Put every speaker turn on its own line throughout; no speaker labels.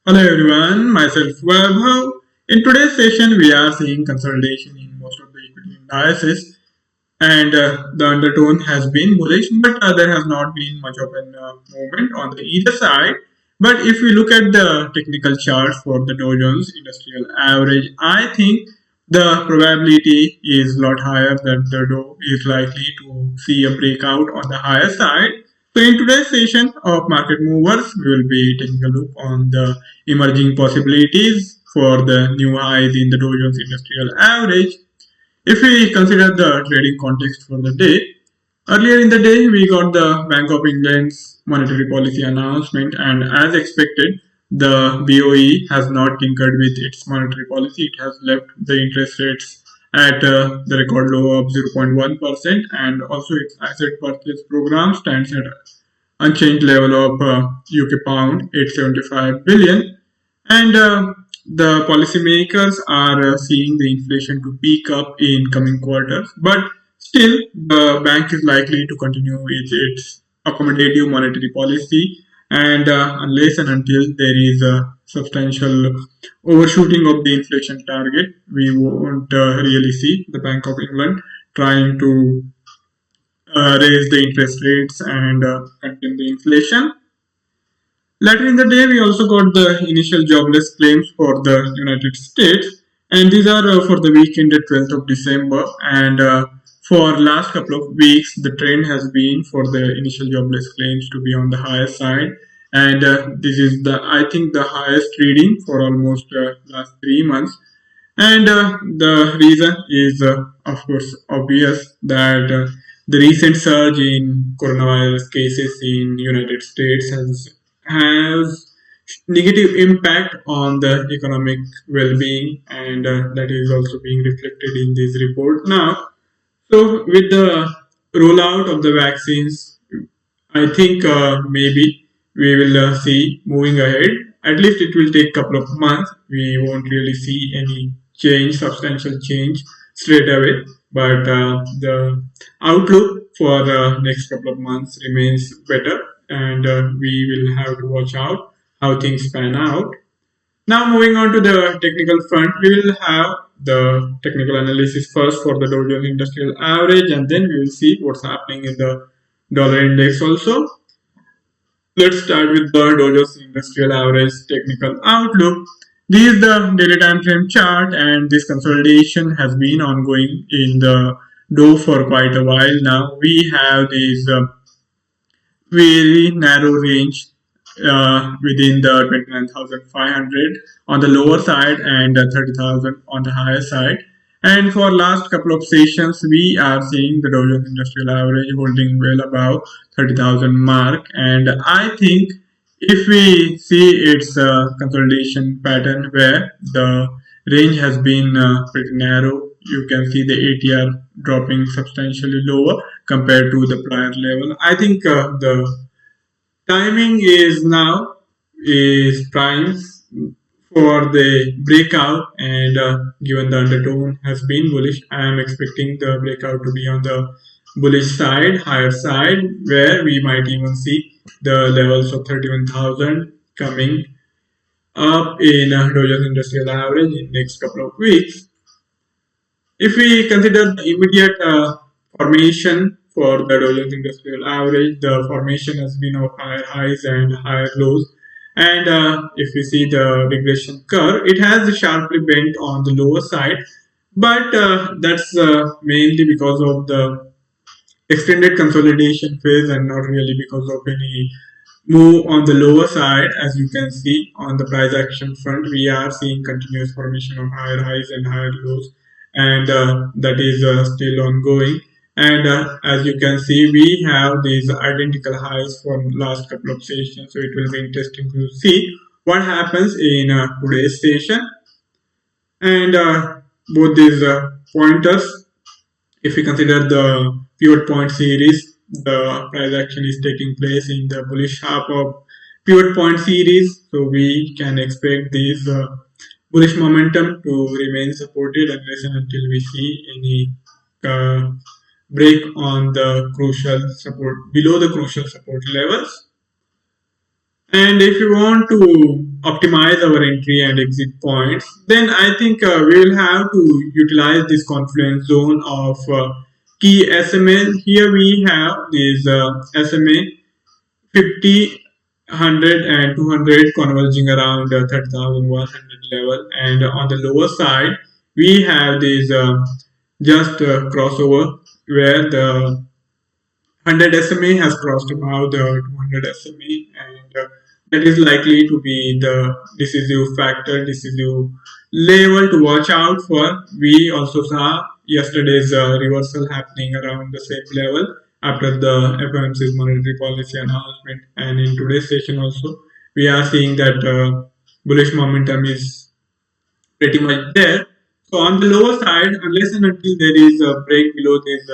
Hello everyone, myself Vaibhav. In today's session, we are seeing consolidation in most of the equity indices, and the undertone has been bullish, but there has not been much of an movement on the either side. But if we look at the technical chart for the Dow Jones Industrial Average, I think the probability is a lot higher that the Dow is likely to see a breakout on the higher side. So in today's session of Market Movers, we will be taking a look on the emerging possibilities for the new highs in the Dow Jones Industrial Average. If we consider the trading context for the day, earlier in the day we got the Bank of England's monetary policy announcement, and as expected, the BOE has not tinkered with its monetary policy. It has left the interest rates at the record low of 0.1%, and also its asset purchase program stands at unchanged level of UK pound 875 billion. And the policymakers are seeing the inflation to peak up in coming quarters, but still the bank is likely to continue with its accommodative monetary policy, and unless and until there is a substantial overshooting of the inflation target, we won't really see the Bank of England trying to raise the interest rates and contain the inflation. Later in the day, we also got the initial jobless claims for the United States, and these are for the week ended 12th of December. And for last couple of weeks, the trend has been for the initial jobless claims to be on the higher side, and this is the I think the highest reading for almost last 3 months. And the reason is, of course, obvious that the recent surge in coronavirus cases in United States has negative impact on the economic well-being, and that is also being reflected in this report now. So, with the rollout of the vaccines, I think maybe we will see moving ahead. At least it will take a couple of months. We won't really see any change, substantial change straight away. But the outlook for the next couple of months remains better, and we will have to watch out how things pan out. Now, moving on to the technical front, we will have the technical analysis first for the Dow Jones Industrial Average, and then we will see what's happening in the dollar index also. Let's start with the Dow Jones Industrial Average technical outlook. This is the daily time frame chart, and this consolidation has been ongoing in the Dow for quite a while now. We have these very narrow range within the 29,500 on the lower side and 30,000 on the higher side. And for last couple of sessions, we are seeing the Dow Jones Industrial Average holding well above 30,000 mark. And I think if we see its consolidation pattern where the range has been pretty narrow, you can see the ATR dropping substantially lower compared to the prior level. I think the timing is now is prime for the breakout, and given the undertone has been bullish, I am expecting the breakout to be on the bullish side, higher side, where we might even see the levels of 31,000 coming up in Dow Jones Industrial Average in next couple of weeks. If we consider the immediate formation for the Dow Jones Industrial Average, the formation has been of higher highs and higher lows. And if we see the regression curve, it has sharply bent on the lower side, but that's mainly because of the extended consolidation phase and not really because of any move on the lower side. As you can see on the price action front, we are seeing continuous formation of higher highs and higher lows, and that is still ongoing. And as you can see, we have these identical highs from last couple of sessions, so it will be interesting to see what happens in today's session. And both these pointers, if we consider the pivot point series, the price action is taking place in the bullish half of pivot point series. So we can expect this bullish momentum to remain supported unless and until we see any break on the crucial support below the crucial support levels. And if you want to optimize our entry and exit points, then I think we will have to utilize this confluence zone of key SMA. Here we have this SMA 50, 100 and 200 converging around 30,100 level, and on the lower side we have this just crossover where the 100 SMA has crossed above the 200 SMA, and that is likely to be the decisive factor, decisive level to watch out for. We also saw yesterday's reversal happening around the same level after the FOMC's monetary policy announcement, and in today's session also we are seeing that bullish momentum is pretty much there. So on the lower side, unless and until there is a break below this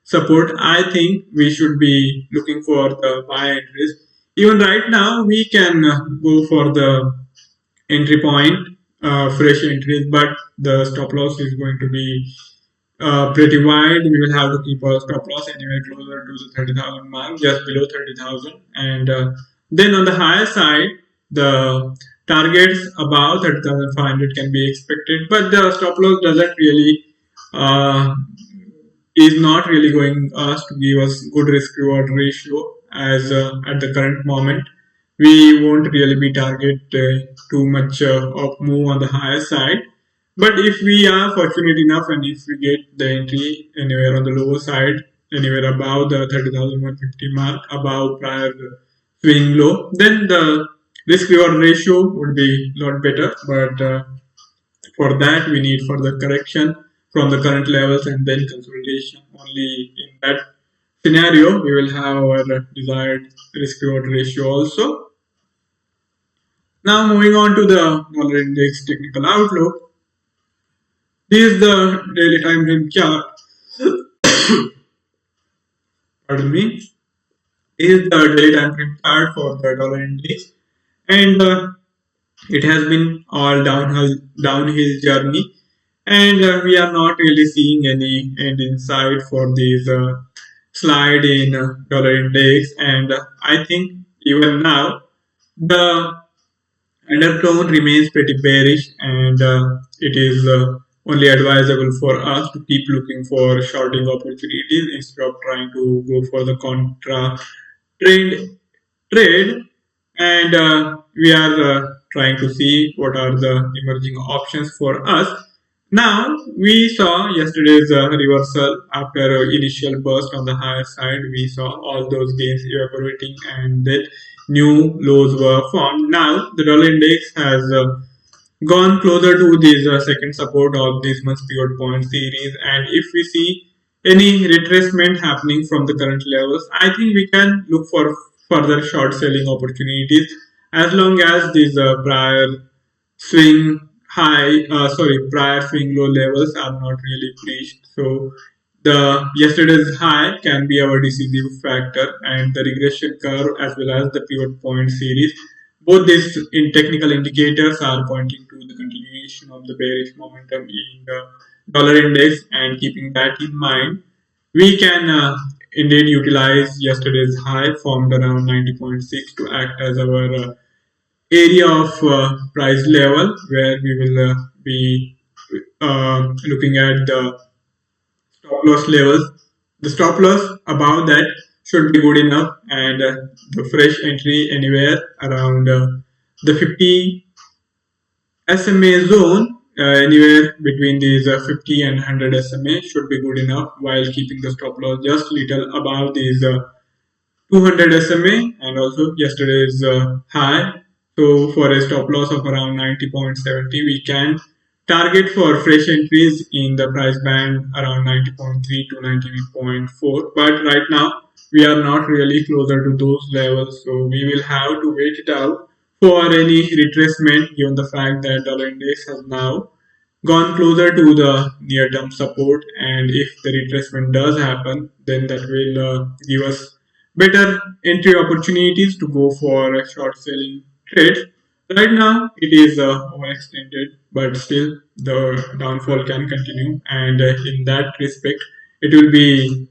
support, I think we should be looking for the buy entries. Even right now, we can go for the entry point, fresh entries, but the stop loss is going to be pretty wide. We will have to keep our stop loss anywhere closer to the 30,000 mark, just below 30,000. And then on the higher side, the targets above 30,500 can be expected, but the stop loss doesn't really uh, is not really going us to give us good risk reward ratio as at the current moment. We won't really be target too much of move on the higher side, but if we are fortunate enough and if we get the entry anywhere on the lower side, anywhere above the 30,150 mark, above prior swing low, then the risk reward ratio would be a lot better. But for that, we need further correction from the current levels and then consolidation. Only in that scenario, we will have our desired risk reward ratio also. Now, moving on to the dollar index technical outlook. This is the daily time frame chart. Pardon me. This is the daily time frame chart for the dollar index, and it has been all downhill journey, and we are not really seeing any end in sight for this slide in dollar index. And I think even now the undertone remains pretty bearish, and it is only advisable for us to keep looking for shorting opportunities instead of trying to go for the contra trade. And we are trying to see what are the emerging options for us. Now we saw yesterday's reversal after initial burst on the higher side. We saw all those gains evaporating, and then new lows were formed. Now the dollar index has gone closer to this second support of this month's pivot point series, and if we see any retracement happening from the current levels, I think we can look for further short selling opportunities as long as these prior swing low levels are not really breached. So the yesterday's high can be our decisive factor, and the regression curve as well as the pivot point series. Both these in technical indicators are pointing to the continuation of the bearish momentum in the dollar index, and keeping that in mind, we can indeed utilize yesterday's high formed around 90.6 to act as our area of price level where we will be looking at the stop loss levels. The stop loss above that should be good enough, and the fresh entry anywhere around the 50 SMA zone, anywhere between these 50 and 100 SMA should be good enough, while keeping the stop loss just little above these 200 SMA and also yesterday's high. So for a stop loss of around 90.70, we can target for fresh entries in the price band around 90.3 to 90.4. But right now we are not really closer to those levels, so we will have to wait it out for any retracement, given the fact that dollar index has now gone closer to the near term support, and if the retracement does happen, then that will give us better entry opportunities to go for a short selling trades. Right now it is overextended, but still the downfall can continue, and in that respect it will be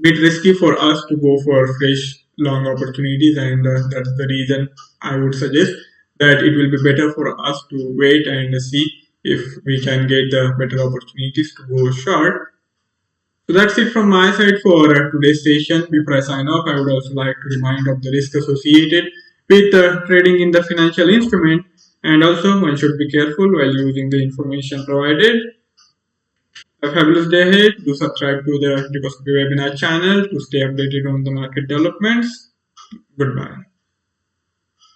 bit risky for us to go for fresh long opportunities, and that's the reason I would suggest that it will be better for us to wait and see if we can get the better opportunities to go short. So that's it from my side for today's session. Before I sign off, I would also like to remind of the risk associated with trading in the financial instrument, and also one should be careful while using the information provided. A fabulous day ahead. Do subscribe to the Dicoscopy webinar channel to stay updated on the market developments. Goodbye.